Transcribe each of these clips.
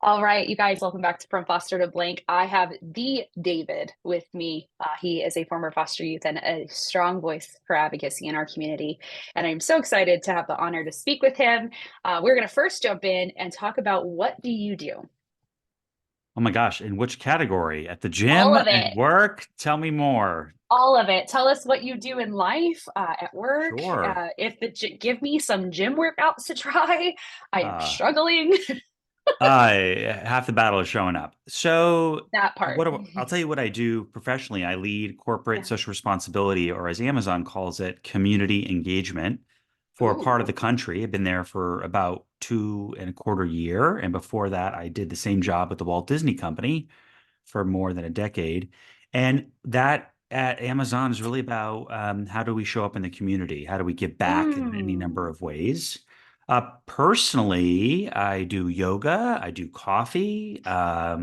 All right, you guys, welcome back to From Foster to Blank. I have the David with me. He is a former foster youth and a strong voice for advocacy in our community. And I'm so excited to have the honor to speak with him. We're going to first jump in and talk about what do you do? Oh my gosh, in which category? At the All gym, of at it, work? Tell me more. all of it. Tell us what you do in life, at work. Sure. Give me some gym workouts to try. I am Uh, struggling. Half the battle is showing up. So, That part. I'll tell you what I do professionally. I lead corporate Yeah. social responsibility, or as Amazon calls it, community engagement for a part of Ooh. the country. I've been there for about 2.25 years. And before that, I did the same job at the Walt Disney Company for more than a decade. And that at Amazon is really about how do we show up in the community? How do we give back in any number Mm. of ways? Personally, I do yoga, I do coffee. I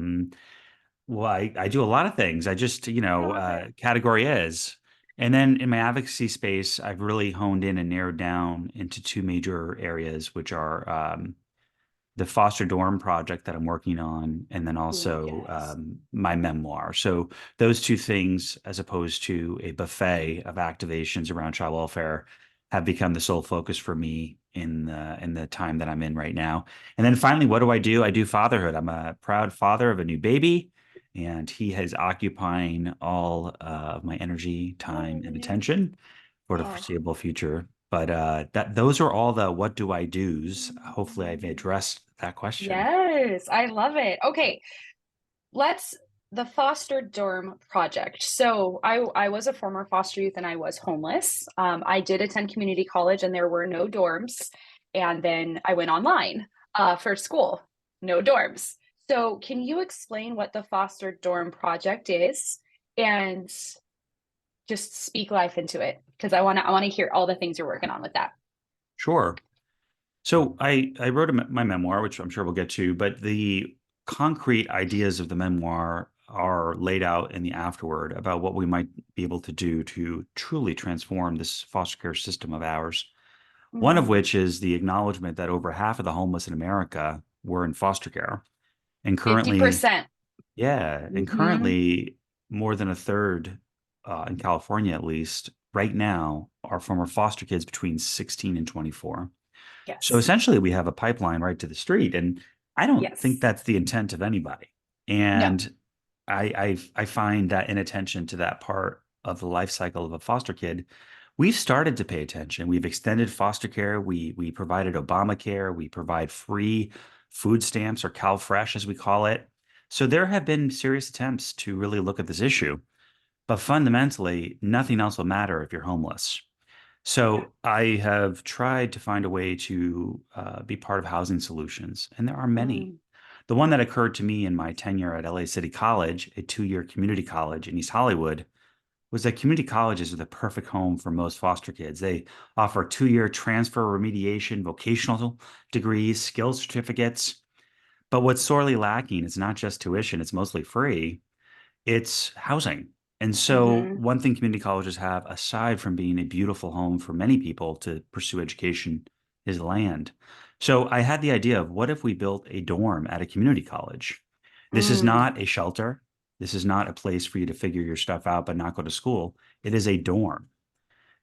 do a lot of things. I just, I love it. category is. And then in my advocacy space, I've really honed in and narrowed down into two major areas, which are the foster dorm project that I'm working on, and then Ooh, also yes. my memoir. So those two things, as opposed to a buffet of activations around child welfare, have become the sole focus for me in the time that I'm in right now. And then finally, what do? I do fatherhood. I'm a proud father of a new baby, and he is occupying all of my energy, Oh, time, and yeah. attention for the Oh, foreseeable future. But that those are all the what do I do's. Hopefully, I've addressed that question. yes, I love it. Okay, let's the foster dorm project. So I was a former foster youth and I was homeless. I did attend community college and there were no dorms. And then I went online for school, no dorms. So can you explain what the foster dorm project is and just speak life into it? Because I want to hear all the things you're working on with that. Sure. So I wrote my memoir, which I'm sure we'll get to, but the concrete ideas of the memoir are laid out in the afterword about what we might be able to do to truly transform this foster care system of ours. One of Mm, which is the acknowledgement that over half of the homeless in America were in foster care. And currently, 50%. yeah, and Mm-hmm. currently more than a third in California, at least right now, are former foster kids between 16 and 24. So Yes. essentially, we have a pipeline right to the street, and I don't think Yes. that's the intent of anybody. No. And I find that inattention to that part of the life cycle of a foster kid, we've started to pay attention. We've extended foster care. We provided Obamacare. We provide free food stamps or CalFresh, as we call it. So there have been serious attempts to really look at this issue. But fundamentally, nothing else will matter if you're homeless. Yeah. So I have tried to find a way to be part of housing solutions, and there are many. Mm. The one that occurred to me in my tenure at LA City College, a 2-year community college in East Hollywood, was that community colleges are the perfect home for most foster kids. They offer 2-year transfer remediation, vocational degrees, skills certificates. But what's sorely lacking is not just tuition, it's mostly free, it's housing. And so, Hmm. one thing community colleges have, aside from being a beautiful home for many people to pursue education, is land. So, I had the idea of what if we built a dorm at a community college? This is Mm. not a shelter. This is not a place for you to figure your stuff out but not go to school. It is a dorm.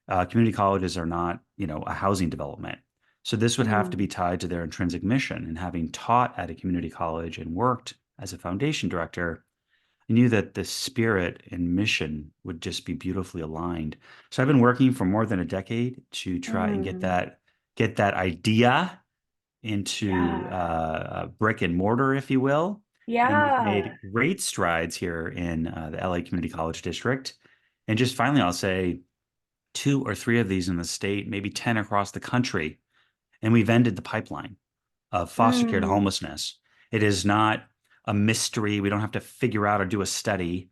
Community colleges are not, a housing development. So, this would have to be Mm. tied to their intrinsic mission. And having taught at a community college and worked as a foundation director, I knew that the spirit and mission would just be beautifully aligned. So I've been working for more than a decade to try and get Mm. that idea into Yeah. a brick and mortar, if you will. And we've Yeah. made great strides here in the LA Community College District. And just finally, I'll say two or three of these in the state, maybe 10 across the country. And we've ended the pipeline of foster care to Mm. homelessness. It is not a mystery. We don't have to figure out or do a study.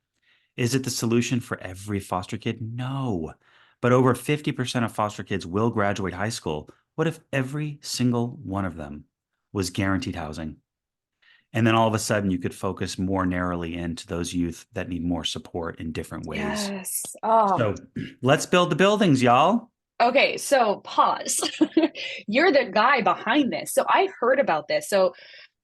Is it the solution for every foster kid? No. But over 50% of foster kids will graduate high school. What if every single one of them was guaranteed housing? And then all of a sudden, you could focus more narrowly into those youth that need more support in different ways. Yes. Oh. So let's build the buildings, y'all. Okay, so pause. You're the guy behind this. So I heard about this. So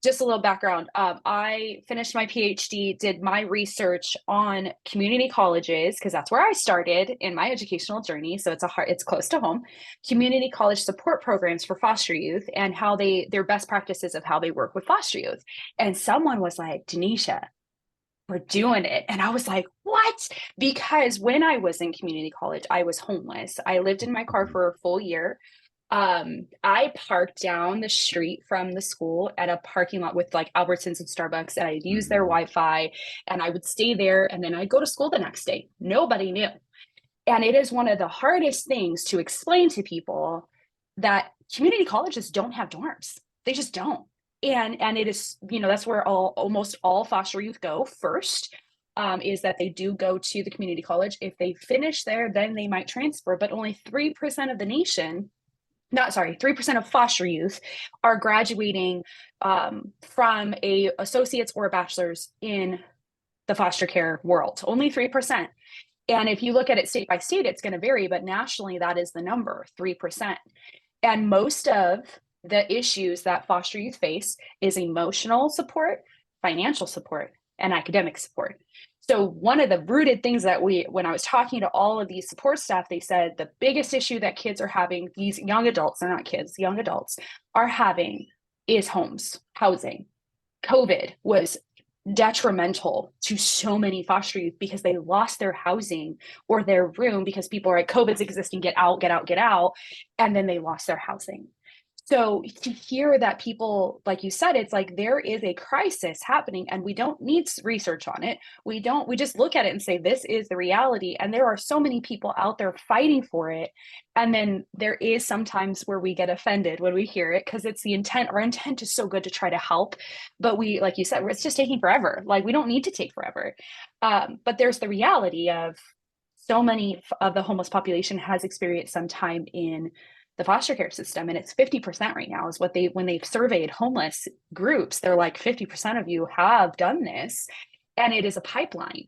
just a little background. I finished my PhD, did my research on community colleges because that's where I started in my educational journey. So it's close to home. Community college support programs for foster youth and how their best practices of how they work with foster youth. And someone was like, Denisha, we're doing it. And I was like, what? Because when I was in community college, I was homeless. I lived in my car Mhm. for a full year. I parked down the street from the school at a parking lot with like Albertsons and Starbucks, and I'd use their Mhm. Wi-Fi, and I would stay there, and then I'd go to school the next day. Nobody knew. And it is one of the hardest things to explain to people that community colleges don't have dorms. They just don't. And it is, that's where almost all foster youth go first. Is that they do go to the community college. If they finish there, then they might transfer, but only 3% of the nation, not sorry, 3% of foster youth are graduating from a associate's or a bachelor's in the foster care world. Only 3%. And if you look at it state by state, it's going to vary, but nationally, that is the number, 3%. And most of the issues that foster youth face is emotional support, financial support, and academic support. So one of the rooted things that when I was talking to all of these support staff, they said the biggest issue that kids are having, these young adults, they're not kids, young adults are having is homes, housing. COVID was detrimental to so many foster youth because they lost their housing or their room because people are like, COVID's existing, get out, get out, get out. And then they lost their housing. So to hear that people, like you said, it's like there is a crisis happening and we don't need research on it. We just look at it and say, this is the reality. And there are so many people out there fighting for it. And then there is sometimes where we get offended when we hear it because it's the intent. Our intent is so good to try to help. But we, like you said, it's just taking forever. Like we don't need to take forever. But there's the reality of so many of the homeless population has experienced some time in the foster care system, and it's 50% right now is what they, when they've surveyed homeless groups, they're like 50% of you have done this, and it is a pipeline.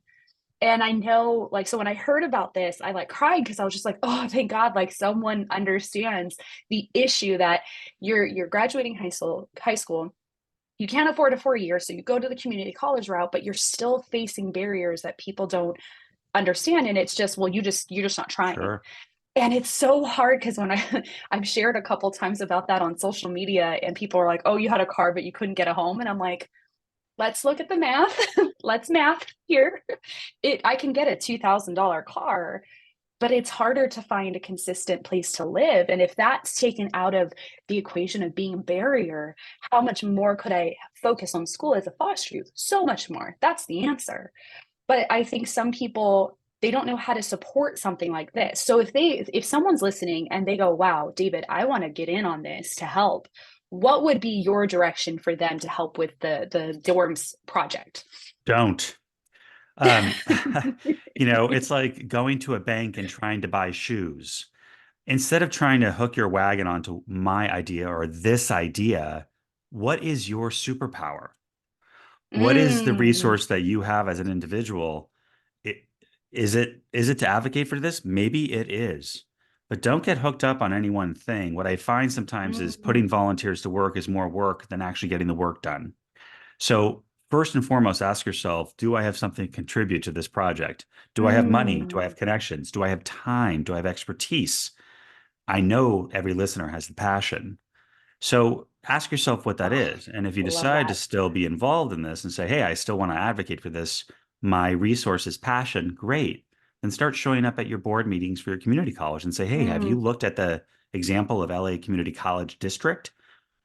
And I know, like, so when I heard about this, I like cried because I was just like, oh, thank God, like someone understands the issue that you're graduating high school, you can't afford a 4 year, so you go to the community college route, but you're still facing barriers that people don't understand. And it's just, well, you're just not trying. Sure. And it's so hard because when I've shared a couple times about that on social media, and people are like, oh, you had a car but you couldn't get a home, and I'm like, let's look at the math. Let's math here. I can get a $2,000 car, but it's harder to find a consistent place to live. And if that's taken out of the equation of being a barrier, how much more could I focus on school as a foster youth? So much more. That's the answer. But I think some people, they don't know how to support something like this. So if someone's listening and they go, wow, David, I want to get in on this to help, what would be your direction for them to help with the dorms project? Don't. Um, it's like going to a bank and trying to buy shoes. Instead of trying to hook your wagon onto my idea or this idea, what is your superpower? What is the Mm, resource that you have as an individual? It, is it to advocate for this? Maybe it is. But don't get hooked up on any one thing. What I find sometimes is mm, putting volunteers to work is more work than actually getting the work done. So first and foremost, ask yourself, do I have something to contribute to this project? Do I have money? Do I have mm. connections? Do I have time? Do I have expertise? I know every listener has the passion. So ask yourself what that Oh, is. And if you love decide to that. still be involved in this and say, hey, I still want to advocate for this, my resource is passion, great. Then start showing up at your board meetings for your community college and say, hey, have you Mm, looked at the example of LA Community College District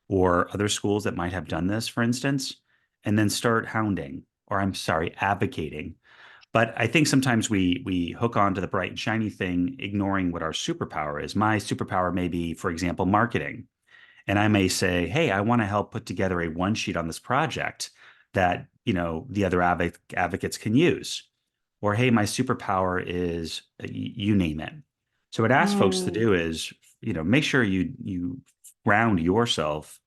or other schools that might have done this, for instance? And then start hounding, or I'm sorry, advocating. But I think sometimes we hook on to the bright and shiny thing, ignoring what our superpower is. My superpower may be, for example, marketing. And I may say, hey, I want to help put together a one sheet on this project that, the other advocates can use. Or, hey, my superpower is you name it. So what I ask folks to mm, do is, make sure you ground yourself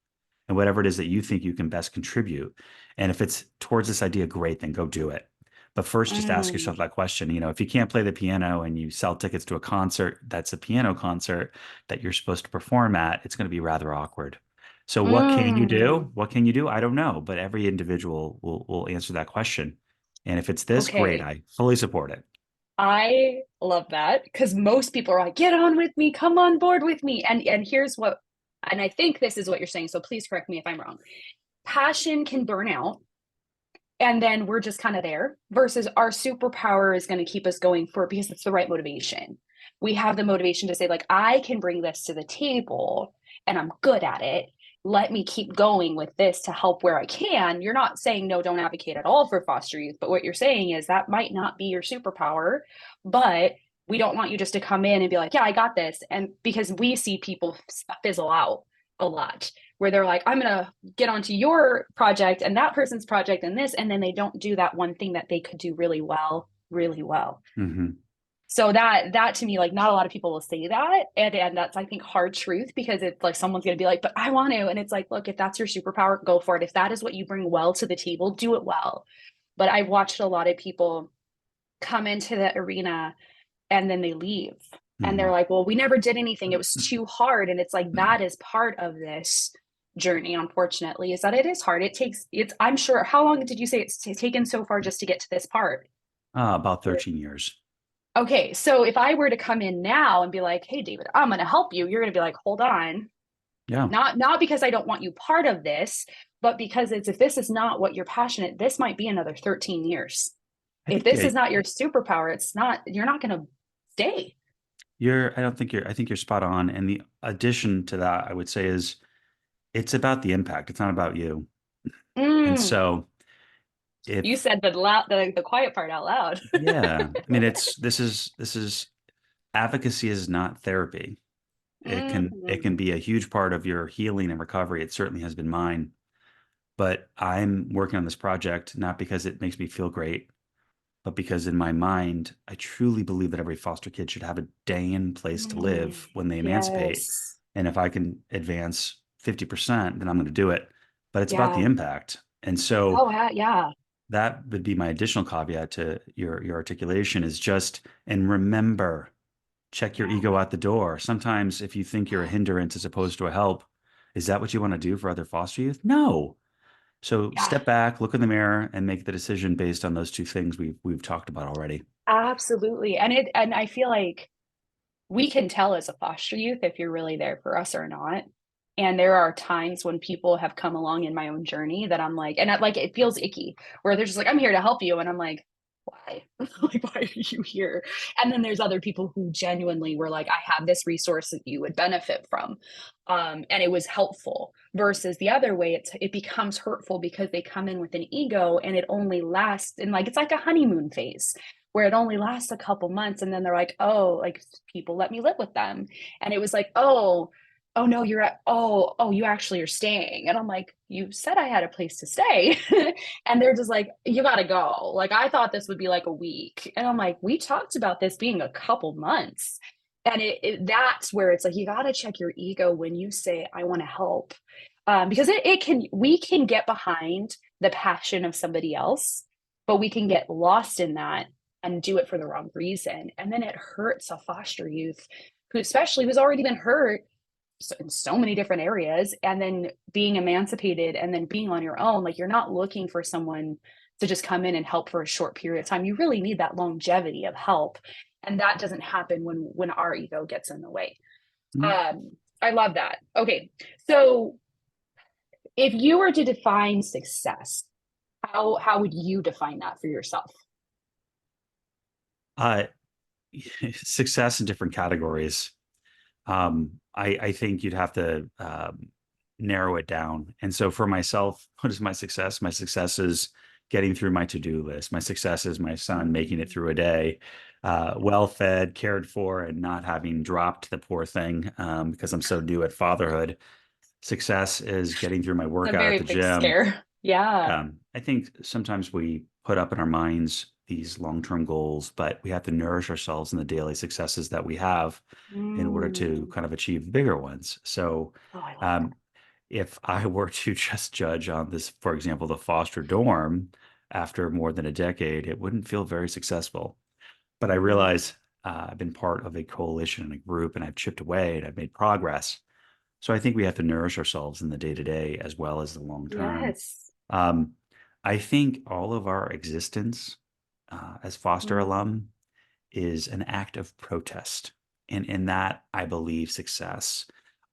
and whatever it is that you think you can best contribute. And if it's towards this idea, great, then go do it. But first, just ask mm. yourself that question. If you can't play the piano and you sell tickets to a concert that's a piano concert that you're supposed to perform at, it's going to be rather awkward. So what can you Mm, do? What can you do? I don't know, but every individual will answer that question. And if it's this, great. okay. I fully support it. I love that because most people are like, get on with me, come on board with me. And here's what, and I think this is what you're saying. So please correct me if I'm wrong. Passion can burn out, and then we're just kind of there versus our superpower is going to keep us going for because it's the right motivation. We have the motivation to say like I can bring this to the table and I'm good at it. Let me keep going with this to help where I can. You're not saying no, don't advocate at all for foster youth, but what you're saying is that might not be your superpower, but we don't want you just to come in and be like, yeah, I got this. And because we see people fizzle out a lot where they're like, I'm going to get onto your project and that person's project and this, and then they don't do that one thing that they could do really well, really well. Hmm. So that to me, like not a lot of people will say that. And that's I think hard truth because it's like someone's gonna be like, but I want to. And it's like, look, if that's your superpower, go for it. If that is what you bring well to the table, do it well. But I've watched a lot of people come into the arena and then they leave. And they're Hmm. like, well, we never did anything. It was too hard. And it's like that is part of this journey, unfortunately, is that it is hard. It's I'm sure how long did you say it's taken so far just to get to this part? About 13 years. Okay, so if I were to come in now and be like, "Hey, David, I'm going to help you," you're going to be like, "Hold on." Yeah. Not because I don't want you part of this, but because it's if this is not what you're passionate, this might be another 13 years. I If think this is not your superpower, it's not you're not going to stay. I don't think I think you're spot on. And the addition to that, I would say, is it's about the impact. It's not about you. And Mm, so you if, said the quiet part out loud. yeah, I mean, this is advocacy is not therapy. It can Mhm. be a huge part of your healing and recovery. It certainly has been mine. But I'm working on this project not because it makes me feel great, but because in my mind, I truly believe that every foster kid should have a day and place to Mm, live when they emancipate. yes. And if I can advance 50%, then I'm going to do it. But it's about the Yeah. impact. And so Oh, yeah. that would be my additional caveat to your articulation is just, and remember, check your Yeah. ego out the door. Sometimes if you think you're a hindrance as opposed to a help, is that what you want to do for other foster youth? No. So Yeah. step back, look in the mirror, and make the decision based on those two things we've talked about already. Absolutely. And I feel like we can tell as a foster youth if you're really there for us or not. And there are times when people have come along in my own journey that I'm like, and I, like it feels icky, where they're just like, I'm here to help you. And I'm like, why? Like, why are you here? And then there's other people who genuinely were like, I have this resource that you would benefit from. And it was helpful versus the other way, it becomes hurtful because they come in with an ego and it only lasts and like it's like a honeymoon phase where it only lasts a couple months and then they're like, oh, like people let me live with them. And it was like, oh no, you're at oh, you actually are staying. And I'm like, you said I had a place to stay. And they're just like, you gotta go. Like I thought this would be like a week. And I'm like, we talked about this being a couple months. And that's where it's like you gotta check your ego when you say, I want to help. Because it can we can get behind the passion of somebody else, but we can get lost in that and do it for the wrong reason. And then it hurts a foster youth who especially who's already been hurt in so many different areas and then being emancipated and then being on your own. Like you're not looking for someone to just come in and help for a short period of time. You really need that longevity of help, and that doesn't happen when our ego gets in the way. Mm. I love that. Okay, so if you were to define success, how would you define that for yourself? Uh, Success in different categories. I think you'd have to narrow it down. And so for myself, what is my success? My success is getting through my to-do list. My success is my son making it through a day, well fed, cared for, and not having dropped the poor thing because I'm so new at fatherhood. Success is getting through my It's a workout at very the big gym. scare. Yeah. I think sometimes we put up in our minds these long-term goals, but we have to nourish ourselves in the daily successes that we have in order to Mm. kind of achieve bigger ones. So, Oh, I love that. um, if I were to just judge on this, for example, the foster dorm after more than a decade, it wouldn't feel very successful. But I Mm. realize I've been part of a coalition and a group, and I've chipped away and I've made progress. So I think we have to nourish ourselves in the day to day as well as the long term. Yes. Um, I think all of our existence as foster Mm, alum is an act of protest. And in that, I believe success.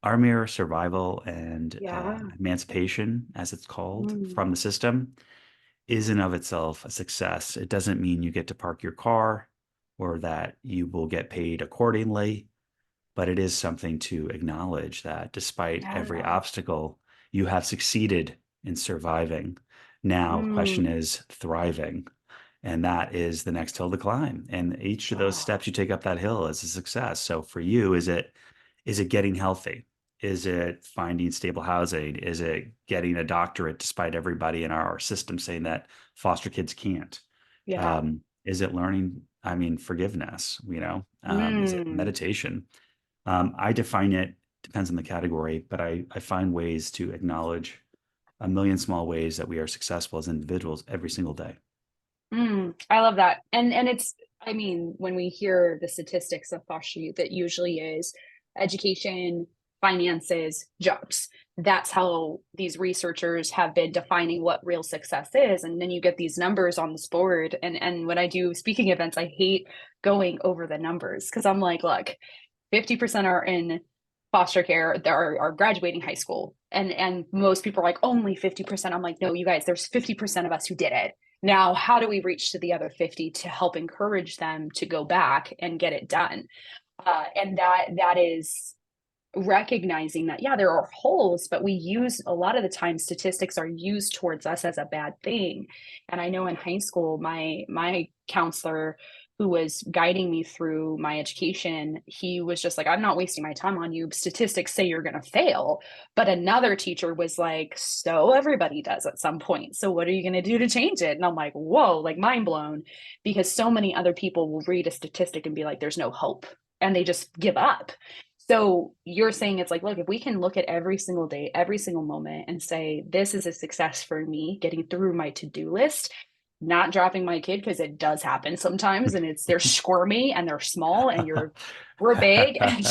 Our mere survival and yeah. emancipation, as it's called, Mm, from the system is in of itself a success. It doesn't mean you get to park your car or that you will get paid accordingly, but it is something to acknowledge that despite every yeah. obstacle, you have succeeded in surviving. Now, question Mm, is thriving. And that is the next hill to climb. And each of those oh, steps you take up that hill is a success. So for you, is it getting healthy? Is it finding stable housing? Is it getting a doctorate despite everybody in our system saying that foster kids can't? yeah. Is it learning? I mean, forgiveness, is it Mm, meditation? I define it, depends on the category, but I find ways to acknowledge a million small ways that we are successful as individuals every single day. I love that. And it's, I mean, when we hear the statistics of foster youth, it usually is education, finances, jobs. That's how these researchers have been defining what real success is. And then you get these numbers on this board. And when I do speaking events, I hate going over the numbers because I'm like, look, 50% are in foster care that are graduating high school. And most people are like, only 50%. I'm like, no, you guys, there's 50% of us who did it. Now, how do we reach to the other 50 to help encourage them to go back and get it done? And that is recognizing that, yeah, there are holes, but we use a lot of the time statistics are used towards us as a bad thing. And I know in high school, my counselor who was guiding me through my education, he was just like, I'm not wasting my time on you. Statistics say you're going to fail. But another teacher was like, so everybody does at some point. So what are you going to do to change it? And I'm like, whoa, like mind blown, because so many other people will read a statistic and be like, there's no hope. And they just give up. So you're saying it's like, look, if we can look at every single day, every single moment and say, this is a success for me getting through my to-do list, not dropping my kid because it does happen sometimes and it's they're squirmy and they're small and we're big and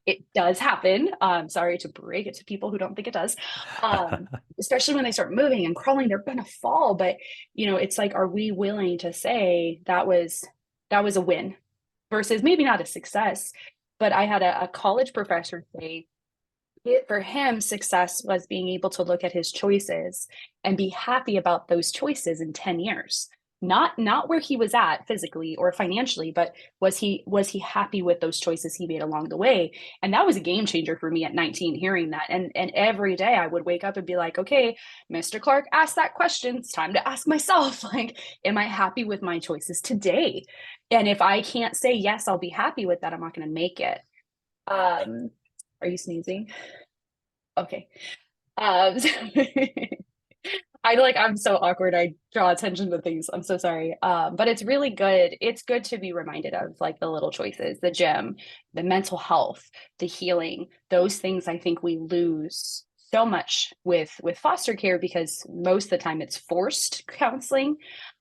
it does happen. Sorry to break it to people who don't think it does. Um, Especially when they start moving and crawling, they're gonna fall. But it's like, are we willing to say that was a win versus maybe not a success? But I had a college professor say for him, success was being able to look at his choices and be happy about those choices in 10 years. Not where he was at physically or financially, but was he happy with those choices he made along the way? And that was a game changer for me at 19, hearing that. And every day I would wake up and be like, okay, Mr. Clark asked that question. It's time to ask myself, like, am I happy with my choices today? And if I can't say yes, I'll be happy with that, I'm not going to make it. Um, are you sneezing? Okay. Um, I'm so awkward. I draw attention to things. I'm so sorry. But it's really good. It's good to be reminded of like the little choices, the gym, the mental health, the healing, those things I think we lose so much with foster care because most of the time it's forced counseling.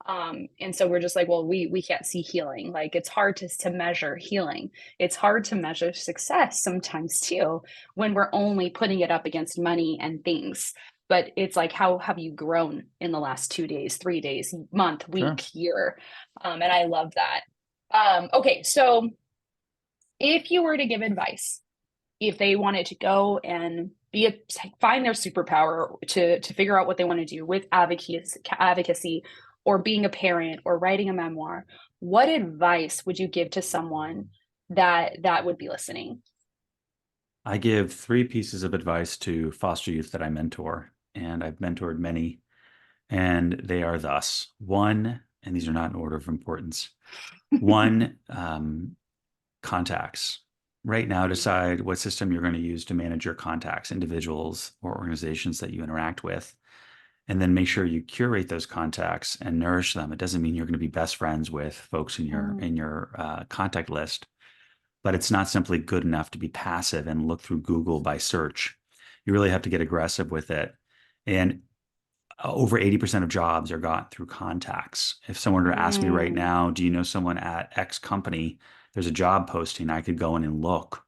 And so we're just like, well, we can't see healing. Like it's hard to measure healing. It's hard to measure success sometimes too when we're only putting it up against money and things. But it's like, how have you grown in the last 2 days, 3 days, month, Sure. week, year? And I love that. Okay, so if you were to give advice, if they wanted to go and find their superpower to figure out what they want to do with advocacy or being a parent or writing a memoir, what advice would you give to someone that would be listening? I give three pieces of advice to foster youth that I mentor, and I've mentored many, and they are thus: one, and these are not in order of importance. One, contacts. Right now, decide what system you're going to use to manage your contacts, individuals or organizations that you interact with, and then make sure you curate those contacts and nourish them. It doesn't mean you're going to be best friends with folks in your Mm, in your contact list, but it's not simply good enough to be passive and look through Google by search. You really have to get aggressive with it. And over 80% of jobs are got through contacts. If someone were to ask me right mm, now, do you know someone at X company? There's a job posting, I could go in and look.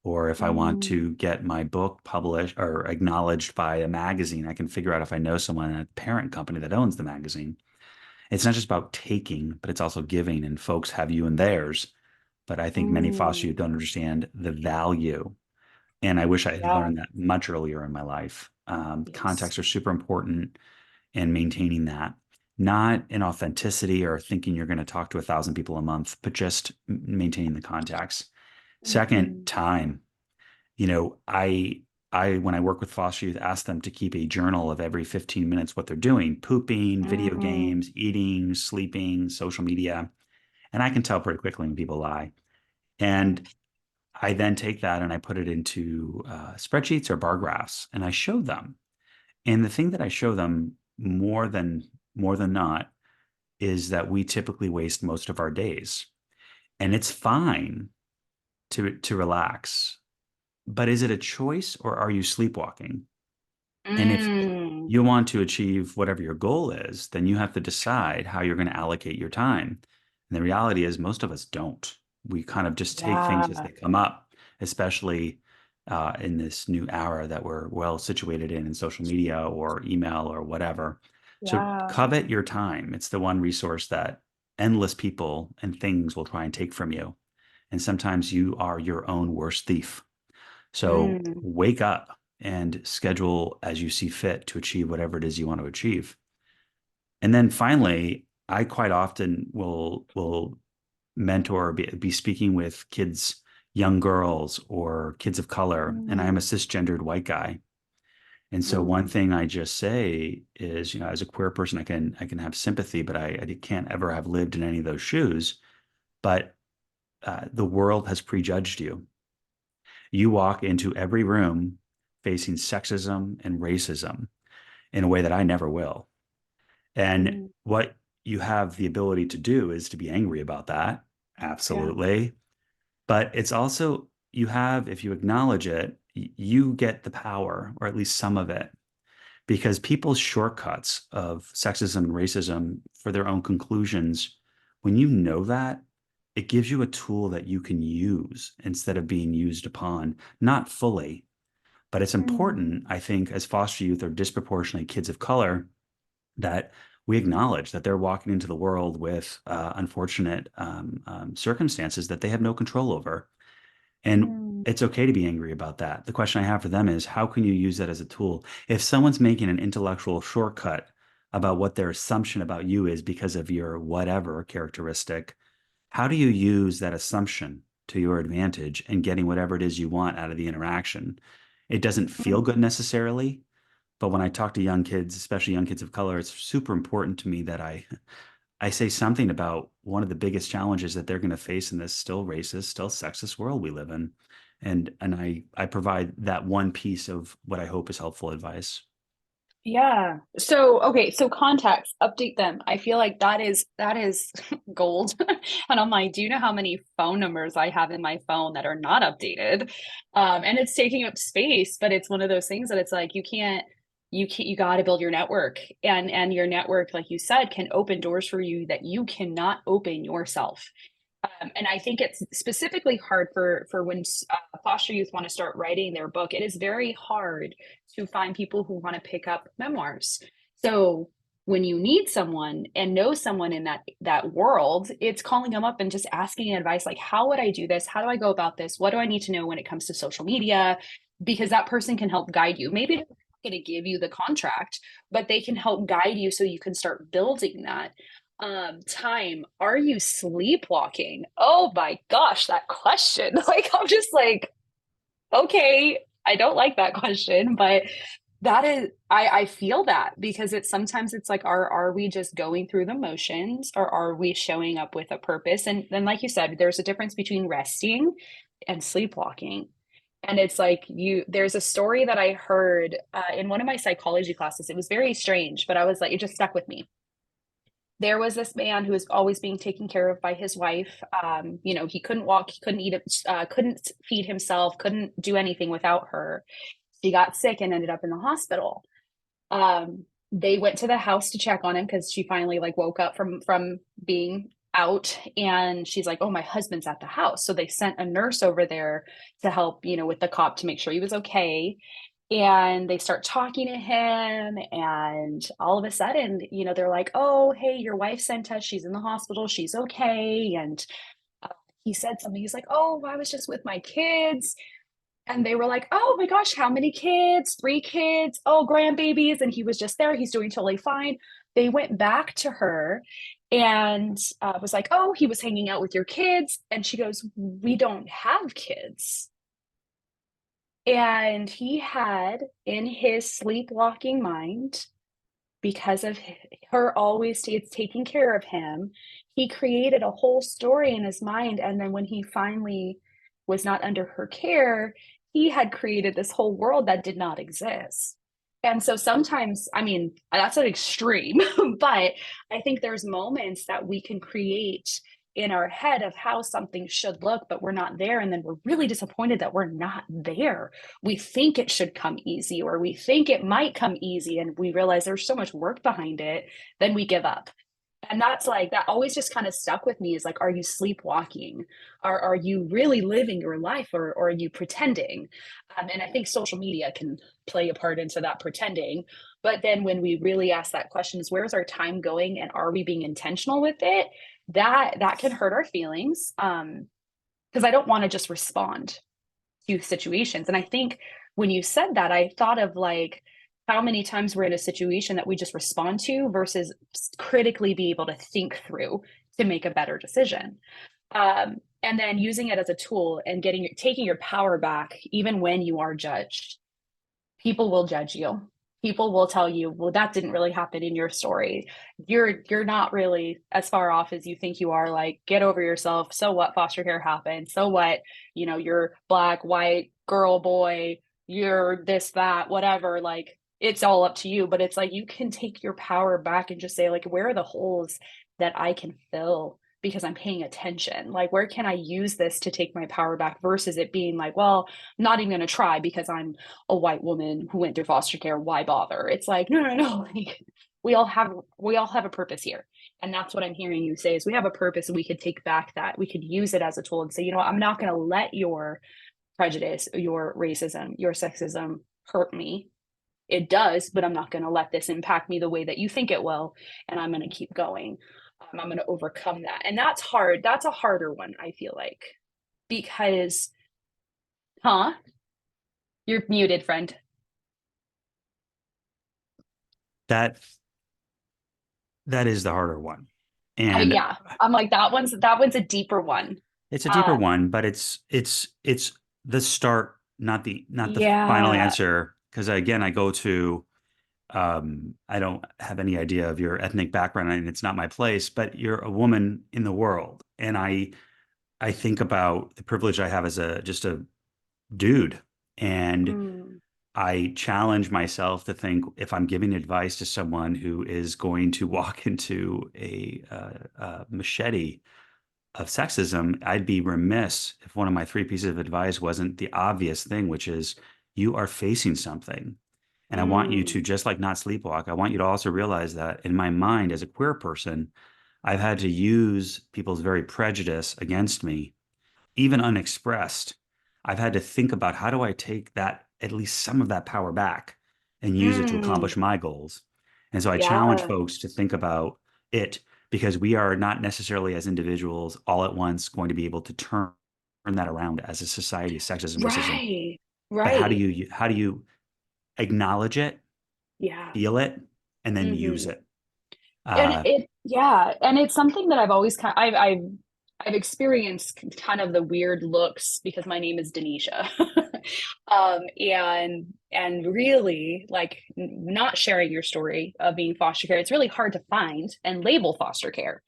Or if I want Mm, to get my book published or acknowledged by a magazine, I can figure out if I know someone at the parent company that owns the magazine. It's not just about taking, but it's also giving, and folks have you in theirs. But I think many foster mm, youth don't understand the value. And I wish I had yeah. learned that much earlier in my life. Yes. Contacts are super important in maintaining that, not in authenticity or thinking you're going to talk to 1,000 people a month, but just maintaining the contacts. Second, Mhm. time. You know, when I work with foster youth, ask them to keep a journal of every 15 minutes what they're doing, pooping, video Mhm. games, eating, sleeping, social media. And I can tell pretty quickly when people lie. And I then take that and I put it into spreadsheets or bar graphs and I show them. And the thing that I show them more than not is that we typically waste most of our days. And it's fine to relax, but is it a choice or are you sleepwalking? And if Mm. you want to achieve whatever your goal is, then you have to decide how you're going to allocate your time. And the reality is, most of us don't. We kind of just take things as Yeah. they come up, especially in this new era that we're well situated in social media or email or whatever. So Yeah. covet your time. It's the one resource that endless people and things will try and take from you. And sometimes you are your own worst thief. So Mm. wake up and schedule as you see fit to achieve whatever it is you want to achieve. And then finally, I quite often will mentor, be speaking with kids, young girls or kids of color, and I'm a Mm. cisgendered white guy. And so one Mm. thing I just say is, as a queer person, I can have sympathy, but I can't ever have lived in any of those shoes. But the world has prejudged you. You walk into every room facing sexism and racism in a way that I never will. And Mm. what you have the ability to do is to be angry about that. Yeah. Absolutely. But it's also, if you acknowledge it, you get the power, or at least some of it, because people's shortcuts of sexism and racism for their own conclusions, when you know that, it gives you a tool that you can use instead of being used upon, not fully. But it's Mm. important, I think, as foster youth or disproportionately kids of color, that we acknowledge that they're walking into the world with unfortunate circumstances that they have no control over. And Mm. it's okay to be angry about that. The question I have for them is, how can you use that as a tool? If someone's making an intellectual shortcut about what their assumption about you is because of your whatever characteristic, how do you use that assumption to your advantage and getting whatever it is you want out of the interaction? It doesn't feel good Mm. necessarily, but when I talk to young kids, especially young kids of color, it's super important to me that I say something about one of the biggest challenges that they're going to face in this still racist, still sexist world we live in. And I provide that one piece of what I hope is helpful advice. Yeah. So, okay, so contacts, update them. I feel like that is gold. And I'm like, do you know how many phone numbers I have in my phone that are not updated? And it's taking up space, but it's one of those things that it's like you got to build your network. And your network, like you said, can open doors for you that you cannot open yourself. And I think it's specifically hard for when foster youth want to start writing their book. It is very hard to find people who want to pick up memoirs. So when you need someone and know someone in that world, it's calling them up and just asking advice like, how would I do this? How do I go about this? What do I need to know when it comes to social media? Because that person can help guide you. Maybe they're not going to give you the contract, but they can help guide you so you can start building that. Time, are you sleepwalking? Oh my gosh, that question. Like, I'm just like, okay, I don't like that question, but that is, I feel that because it's sometimes it's like, are we just going through the motions or are we showing up with a purpose? And then, like you said, there's a difference between resting and sleepwalking. And it's like there's a story that I heard in one of my psychology classes. It was very strange, but I was like, it just stuck with me. There was this man who was always being taken care of by his wife. He couldn't walk, he couldn't eat, couldn't feed himself, couldn't do anything without her. She got sick and ended up in the hospital. They went to the house to check on him because she finally like woke up from being out, and she's like, oh, my husband's at the house. So they sent a nurse over there to help, with the cop to make sure he was okay. And they start talking to him, and all of a sudden, they're like, oh, hey, your wife sent us, she's in the hospital, she's okay. And uh, he said something, he's like, oh, I was just with my kids. And they were like, oh my gosh, how many kids? 3 kids, oh, grandbabies. And he was just there, he's doing totally fine. They went back to her and was like, oh, he was hanging out with your kids. And she goes, we don't have kids. And he had, in his sleepwalking mind, because of her always taking care of him, he created a whole story in his mind. And then when he finally was not under her care, he had created this whole world that did not exist. And so sometimes, I mean, that's an extreme, but I think there's moments that we can create in our head of how something should look, but we're not there. And then we're really disappointed that we're not there. We think it should come easy, or we think it might come easy, and we realize there's so much work behind it, then we give up. And that's like, that always just kind of stuck with me, is like, are you sleepwalking? Are you really living your life, or are you pretending? And I think social media can play a part into that pretending. But then when we really ask that question, is where's our time going, and are we being intentional with it? That can hurt our feelings. Because I don't want to just respond to situations. And I think when you said that, I thought of like how many times we're in a situation that we just respond to versus critically be able to think through to make a better decision. And then using it as a tool and taking your power back, even when you are judged. People will judge you. People will tell you, well, that didn't really happen in your story. You're not really as far off as you think you are. Like, get over yourself. So what? Foster care happened. So what? You're black, white, girl, boy, you're this, that, whatever. Like, it's all up to you. But it's like, you can take your power back and just say, like, where are the holes that I can fill because I'm paying attention? Like, where can I use this to take my power back, versus it being like, well, I'm not even going to try because I'm a white woman who went through foster care. Why bother? It's like, no, no, no. Like, we all have a purpose here. And that's what I'm hearing you say, is we have a purpose, and we could take back that. We could use it as a tool and say, I'm not going to let your prejudice, your racism, your sexism hurt me. It does, but I'm not going to let this impact me the way that you think it will. And I'm going to keep going. I'm going to overcome that. And that's hard. That's a harder one, I feel like, because, huh? You're muted, friend. That that is the harder one. And Yeah, I'm like, that one's a deeper one. it's a deeper Um, one, but it's the start, not the final yeah. answer. Because again, I go to I don't have any idea of your ethnic background, and it's not my place, but you're a woman in the world. And I think about the privilege I have as just a dude. And Mm, I challenge myself to think, if I'm giving advice to someone who is going to walk into a machete of sexism, I'd be remiss if one of my three pieces of advice wasn't the obvious thing, which is, you are facing something. And I want you to, mm, just like not sleepwalk, I want you to also realize that in my mind as a queer person, I've had to use people's very prejudice against me, even unexpressed. I've had to think about, how do I take that, at least some of that power back, and use it to mm, accomplish my goals. And so I challenge yeah. folks to think about it, because we are not necessarily as individuals all at once going to be able to turn that around as a society, sexism, racism. Right. But Right. how do you acknowledge it, Yeah. feel it, and then use Hmm. it? And Uh, yeah, and it's something that I've always I've experienced kind of the weird looks because my name is Denisha. And really, like, not sharing your story of being foster care, it's really hard to find and label foster care.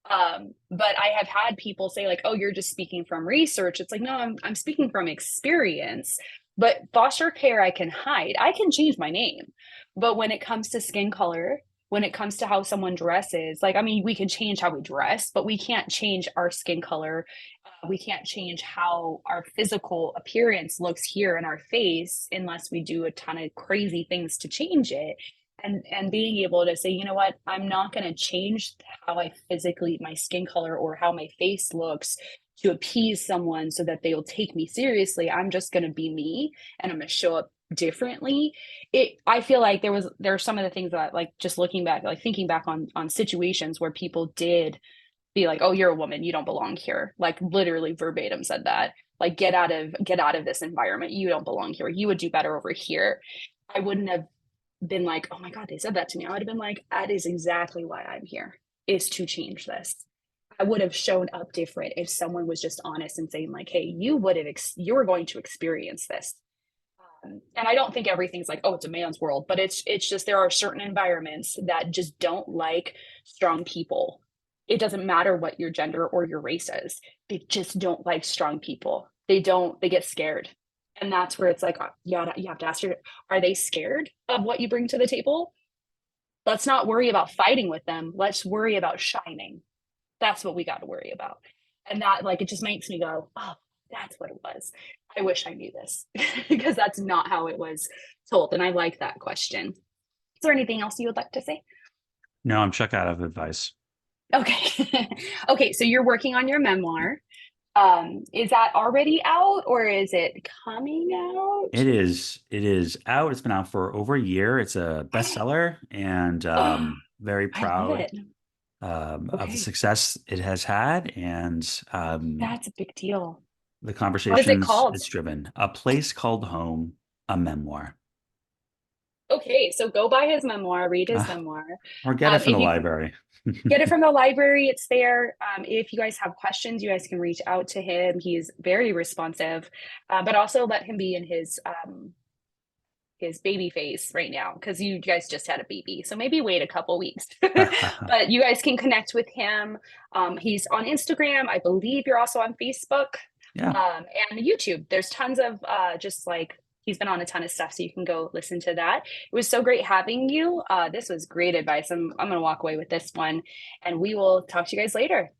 But I have had people say, like, oh, you're just speaking from research. It's like, no, I'm speaking from experience. But foster care, I can hide. I can change my name. But when it comes to skin color, when it comes to how someone dresses, like, I mean, we can change how we dress, but we can't change our skin color. We can't change how our physical appearance looks here in our face unless we do a ton of crazy things to change it. and being able to say, you know what, I'm not going to change how I physically, my skin color or how my face looks to appease someone so that they'll take me seriously. I'm just going to be me and I'm going to show up differently. I feel like there are some of the things that, like, just looking back, like thinking back on situations where people did be like, oh, you're a woman, you don't belong here, like literally verbatim said that, like, get out of this environment, you don't belong here, you would do better over here. I wouldn't have been like, oh my God, they said that to me. I would have been like, that is exactly why I'm here, is to change this. I would have shown up different if someone was just honest and saying, like, hey, you're going to experience this. And I don't think everything's like, oh, it's a man's world, but it's just there are certain environments that just don't like strong people. It doesn't matter what your gender or your race is. They just don't like strong people. They get scared. And that's where it's like, you have to ask your, are they scared of what you bring to the table? Let's not worry about fighting with them. Let's worry about shining. That's what we got to worry about. And that, like, it just makes me go, oh, that's what it was. I wish I knew this because that's not how it was told. And I like that question. Is there anything else you would like to say? No, I'm check out of advice. Okay. Okay. So you're working on your memoir. Is that already out or is it coming out? It is out. It's been out for over a year. It's a bestseller, and Oh, very I love proud it. of the Okay. success it has had, and That's a big deal. the What is it conversations called? it's driven. A Place Called Home, a memoir. Okay, so go buy his memoir, read his Uh, memoir. or get it from If the you library. get it from the library, it's there. If you guys have questions, you guys can reach out to him. He's very responsive, but also let him be in his baby phase right now because you guys just had a baby. So maybe wait a couple weeks, but you guys can connect with him. He's on Instagram. I believe you're also on Facebook Yeah. and YouTube. There's tons of just like he's been on a ton of stuff. So you can go listen to that. It was so great having you. This was great advice. I'm going to walk away with this one and we will talk to you guys later.